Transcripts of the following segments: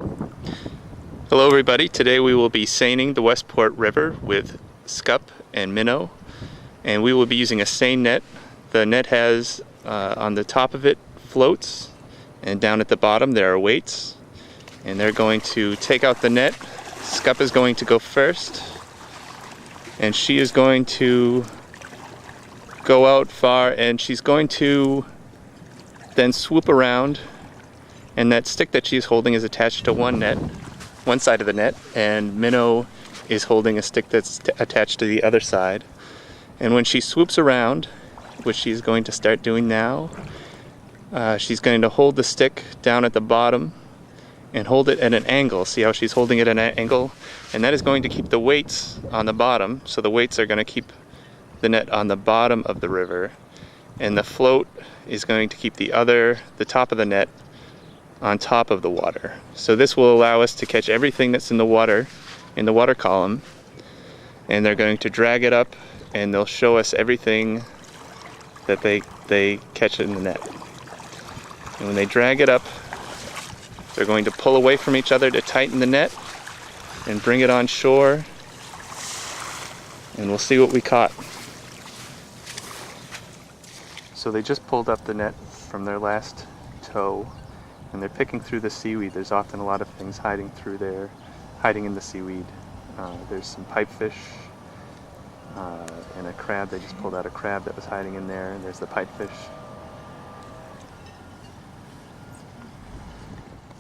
Hello everybody, today we will be seining the Westport River with scup and minnow, and we will be using a seine net. The net has on the top of it floats, and down at the bottom there are weights, and they're going to take out the net. Scup is going to go first, and she is going to go out far, and she's going to then swoop around, and that stick that she's holding is attached to one side of the net, and minnow is holding a stick that's attached to the other side. And when she swoops around, which she's going to start doing now, she's going to hold the stick down at the bottom and hold it at an angle. See how she's holding it at an angle? And that is going to keep the weights on the bottom, so the weights are going to keep the net on the bottom of the river, and the float is going to keep the top of the net on top of the water. So this will allow us to catch everything that's in the water column, and they're going to drag it up and they'll show us everything that they catch in the net. And when they drag it up, they're going to pull away from each other to tighten the net and bring it on shore, and we'll see what we caught. So they just pulled up the net from their last tow, and they're picking through the seaweed. There's often a lot of things hiding in the seaweed. There's some pipefish and a crab. They just pulled out a crab that was hiding in there, and there's the pipefish.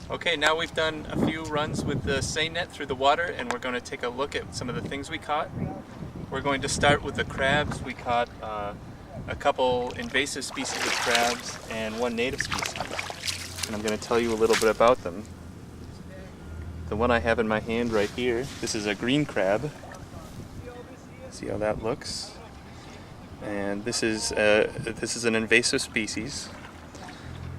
Okay, now we've done a few runs with the seine net through the water, and we're going to take a look at some of the things we caught. We're going to start with the crabs. We caught a couple invasive species of crabs and one native species. And I'm going to tell you a little bit about them. The one I have in my hand right here, this is a green crab. See how that looks? And this is an invasive species.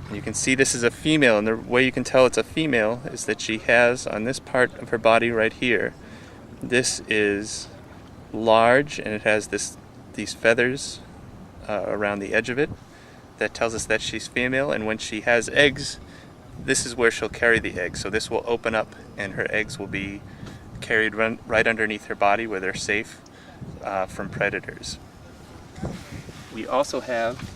And you can see this is a female, and the way you can tell it's a female is that she has on this part of her body right here, this is large, and it has these feathers around the edge of it. That tells us that she's female, and when she has eggs, this is where she'll carry the eggs. So this will open up and her eggs will be carried right underneath her body where they're safe from predators. We also have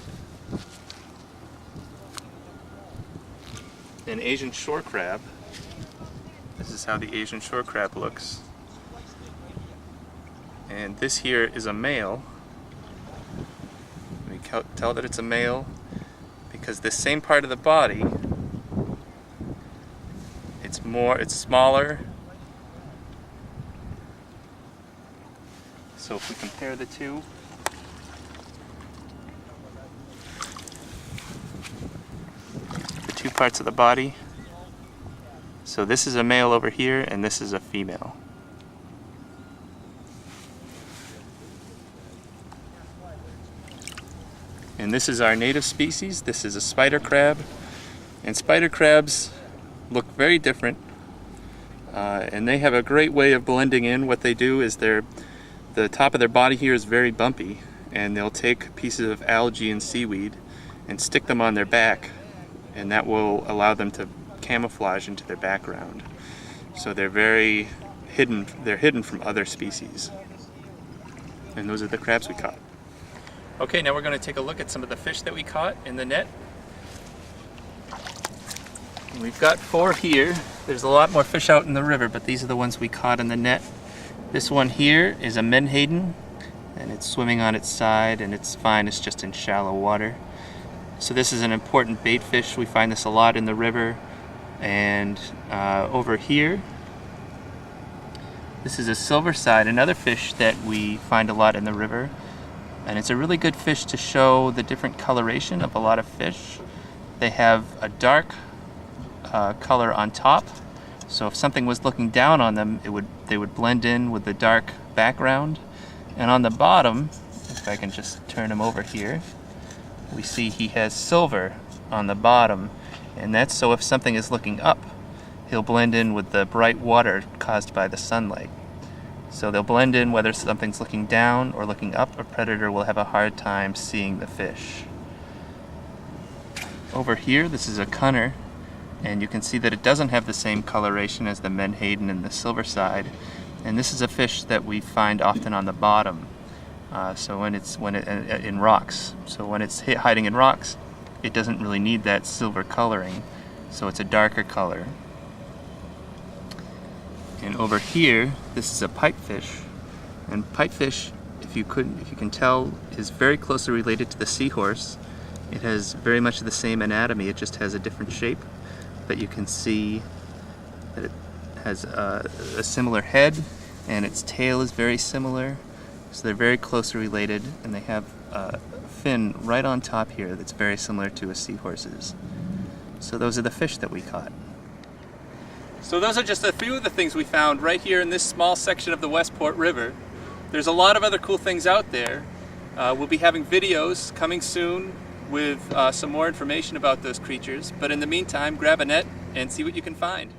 an Asian shore crab. This is how the Asian shore crab looks. And this here is a male. We tell that it's a male because this same part of the body, it's smaller. So if we compare the two, parts of the body, so this is a male over here and this is a female. And this is our native species. This is a spider crab, and spider crabs look very different, and they have a great way of blending in. What they do is the top of their body here is very bumpy, and they'll take pieces of algae and seaweed and stick them on their back, and that will allow them to camouflage into their background. So they're very hidden. They're hidden from other species. And those are the crabs we caught. Okay, now we're going to take a look at some of the fish that we caught in the net. We've got 4 here. There's a lot more fish out in the river, but these are the ones we caught in the net. This one here is a menhaden, and it's swimming on its side, and it's fine. It's just in shallow water. So this is an important bait fish. We find this a lot in the river. And over here, this is a silverside, another fish that we find a lot in the river. And it's a really good fish to show the different coloration of a lot of fish. They have a dark color on top, so if something was looking down on them, they would blend in with the dark background. And on the bottom, if I can just turn him over here, we see he has silver on the bottom, and that's so if something is looking up, he'll blend in with the bright water caused by the sunlight. So they'll blend in whether something's looking down or looking up. A predator will have a hard time seeing the fish. Over here, this is a cunner, and you can see that it doesn't have the same coloration as the menhaden and the silverside. And this is a fish that we find often on the bottom. So in rocks. So when it's hiding in rocks, it doesn't really need that silver coloring, so it's a darker color. And over here, this is a pipefish, and pipefish, if you can tell, is very closely related to the seahorse. It has very much the same anatomy, it just has a different shape, but you can see that it has a similar head, and its tail is very similar. So they're very closely related, and they have a fin right on top here that's very similar to a seahorse's. So those are the fish that we caught. So those are just a few of the things we found right here in this small section of the Westport River. There's a lot of other cool things out there. We'll be having videos coming soon with some more information about those creatures, but in the meantime, grab a net and see what you can find.